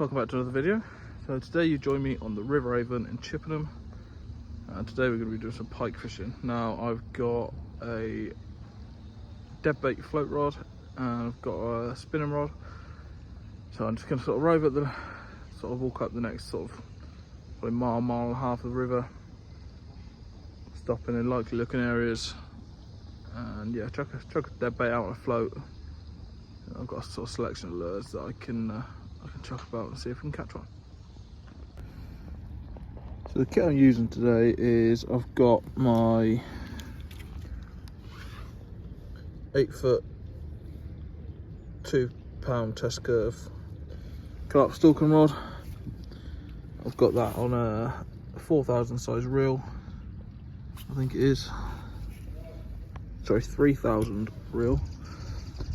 welcome back to another video. So today you join me on the River Avon in Chippenham, and today we're going to be doing some pike fishing. Now I've got a dead bait float rod and I've got a spinning rod, so I'm just going to sort of arrive at the walk up the next sort of probably mile and a half of the river, stopping in likely looking areas, and yeah, chuck a dead bait out on a float. I've got a sort of selection of lures that I can chuck about and see if I can catch one. So the kit I'm using today is I've got my 8-foot 2-pound test curve carp stalking rod. I've got that on a 4,000 size reel, I think it is. Sorry, 3,000 reel,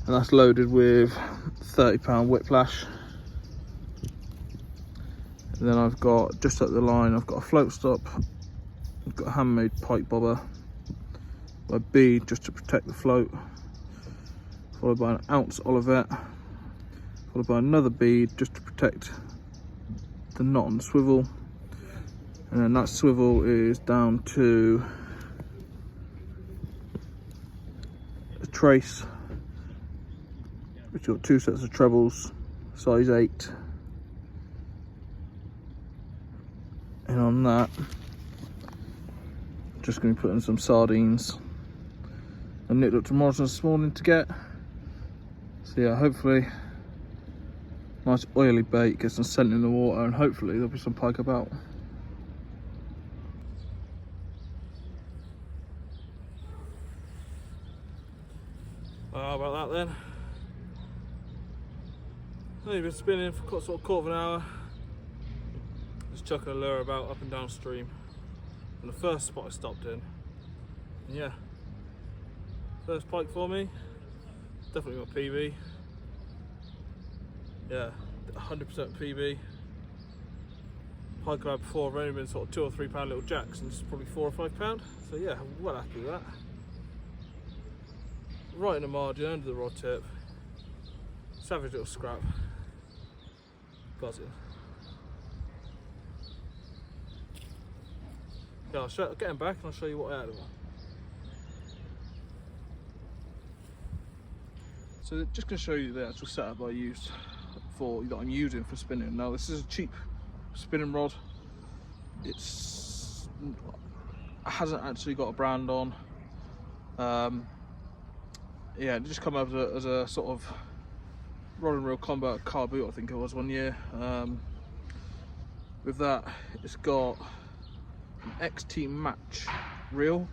and that's loaded with 30-pound whiplash. And then I've got, just at the line, I've got a float stop, I've got a handmade pike bobber, my bead just to protect the float, followed by an ounce olivet, followed by another bead just to protect the knot on the swivel, and then that swivel is down to a trace, which got 2 sets of trebles, size 8. And on that, just going to be putting some sardines. I nipped up to Morrison's this morning to get. So yeah, hopefully nice oily bait, get some scent in the water, and hopefully there'll be some pike about. How about that then? I've been spinning for sort of quarter of an hour. Just chucking a lure about up and downstream. And the first spot I stopped in, and yeah, first pike for me, definitely got PB. Yeah, 100% PB. Pike I had before have only been sort of 2 or 3 pound little jacks, and this is probably 4 or 5 pound. So yeah, I'm well happy with that. Right in the margin, under the rod tip. Savage little scrap. Buzzing. Yeah, I'll get him back and I'll show you what I had of him. So just going to show you the actual setup I used that I'm using for spinning. Now this is a cheap spinning rod. It hasn't actually got a brand on. Yeah, it just come up as a sort of rod and reel combo at car boot, I think it was, one year. With that, it's got an XT match reel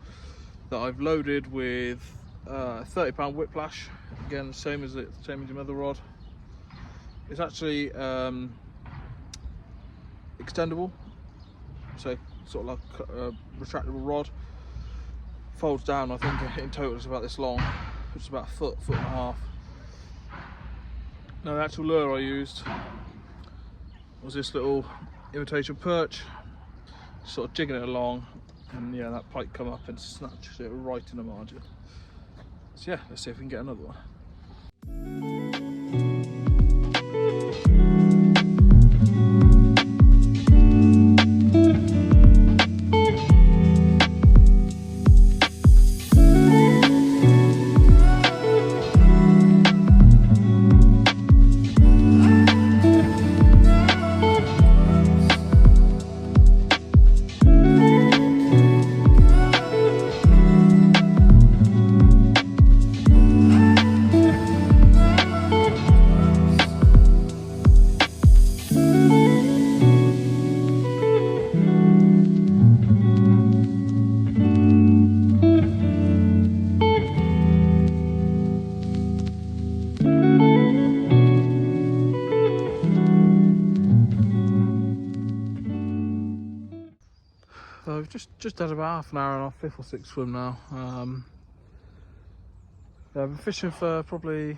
that I've loaded with 30-pound whiplash. Again, same as your mother rod. It's actually extendable, so sort of like a retractable rod. Folds down. I think in total it's about this long, which is about a foot and a half. Now the actual lure I used was this little imitation perch, sort of jigging it along, and yeah, that pike come up and snatched it right in the margin. So yeah, let's see if we can get another one. So I've just had about half an hour on our 5th or 6th swim now. Yeah, I've been fishing for probably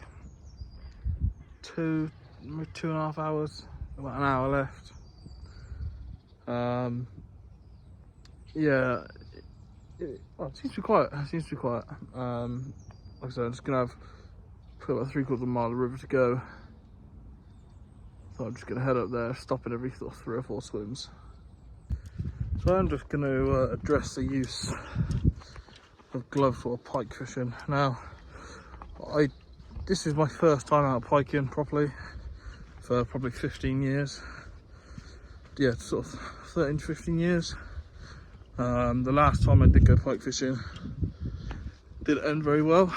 2.5 hours, about an hour left. Yeah, it seems to be quiet. Like I said, I'm just gonna have about 3/4 of a mile of river to go. So I'm just going to head up there, stopping every sort of 3 or 4 swims. So I'm just going to address the use of gloves for pike fishing. Now, this is my first time out piking properly for probably 15 years. Yeah, sort of 13 to 15 years. The last time I did go pike fishing didn't end very well.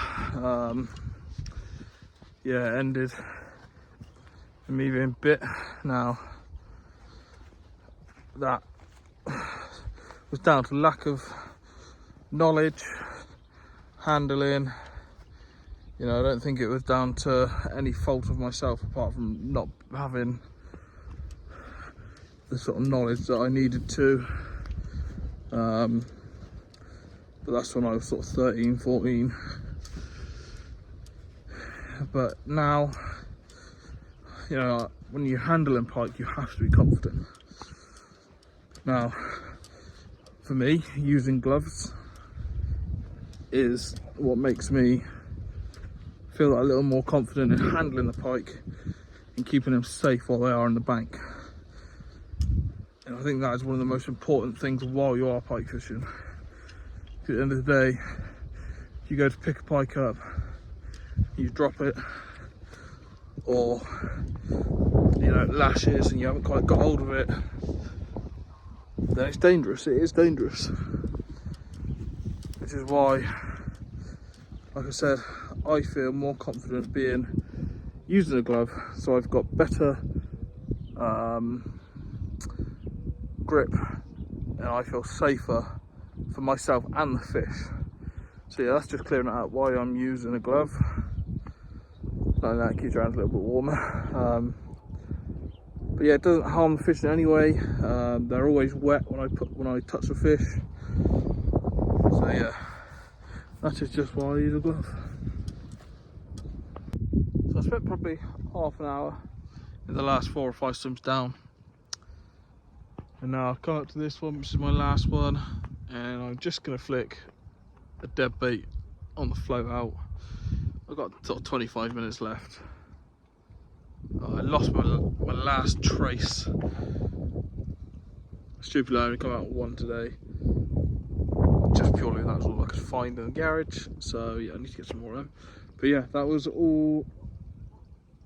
Yeah, it ended in me being bit. Now, that was down to lack of knowledge, handling. You know, I don't think it was down to any fault of myself apart from not having the sort of knowledge that I needed to. But that's when I was sort of 13, 14. But now, you know, when you're handling pike, you have to be confident. Now, for me, using gloves is what makes me feel a little more confident in handling the pike and keeping them safe while they are in the bank. And I think that is one of the most important things while you are pike fishing. At the end of the day, if you go to pick a pike up, you drop it, or you know, it lashes and you haven't quite got hold of it, then it's dangerous. It is dangerous. Which is why, like I said, I feel more confident using a glove, so I've got better grip and I feel safer for myself and the fish. So yeah, that's just clearing out why I'm using a glove. Like that, keeps your hands a little bit warmer. But yeah, it doesn't harm the fish in any way. They're always wet when I touch the fish. So yeah, that is just why I use a glove. So I spent probably half an hour in the last 4 or 5 swims down. And now I've come up to this one, which is my last one. And I'm just going to flick a dead bait on the float out. I've got sort of 25 minutes left. I lost my last trace. Stupidly, I only come out with 1 today. Just purely that was all I could find in the garage. So yeah, I need to get some more of them. But yeah, that was all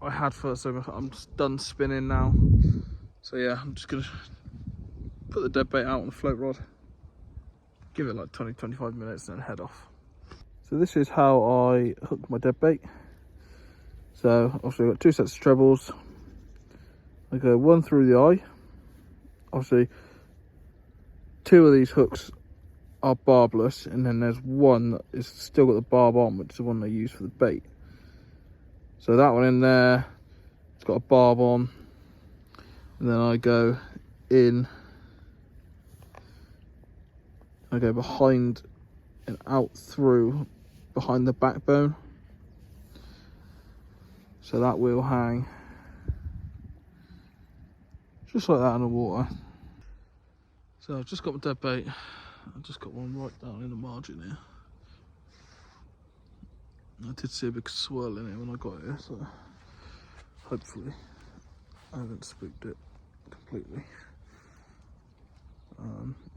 I had for, so I'm just done spinning now. So yeah, I'm just gonna put the dead bait out on the float rod, give it like 20-25 minutes and then head off. So this is how I hook my dead bait. So obviously I've got 2 sets of trebles. I go 1 through the eye. Obviously 2 of these hooks are barbless, and then there's 1 that is still got the barb on, which is the one I use for the bait. So that one in there, it's got a barb on, and then I go in, I go behind and out through behind the backbone, so that will hang just like that in the water. So I've just got my dead bait. I've just got one right down in the margin here. I did see a big swirl in it when I got here, so hopefully I haven't spooked it completely.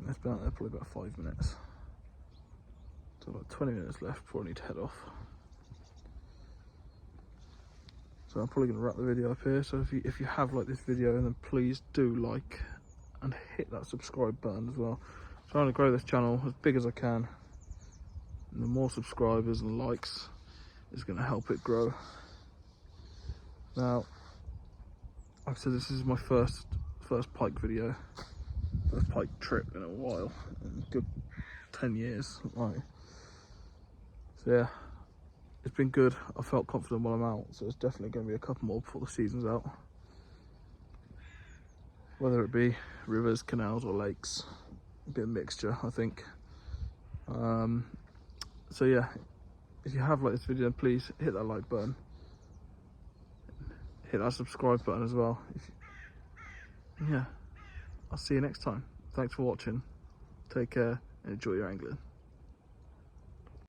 It's been out there probably about 5 minutes. So about 20 minutes left before I need to head off. So I'm probably going to wrap the video up here. So if you have liked this video, then please do like and hit that subscribe button as well. I'm trying to grow this channel as big as I can. And the more subscribers and likes is going to help it grow. Now, like I said, this is my first pike video, first pike trip in a while, in a good 10 years. Right. So yeah, it's been good. I felt confident while I'm out, so it's definitely going to be a couple more before the season's out. Whether it be rivers, canals or lakes, a bit of mixture, I think. So yeah, if you have liked this video, then please hit that like button, hit that subscribe button as well. Yeah, I'll see you next time. Thanks for watching. Take care and enjoy your angling.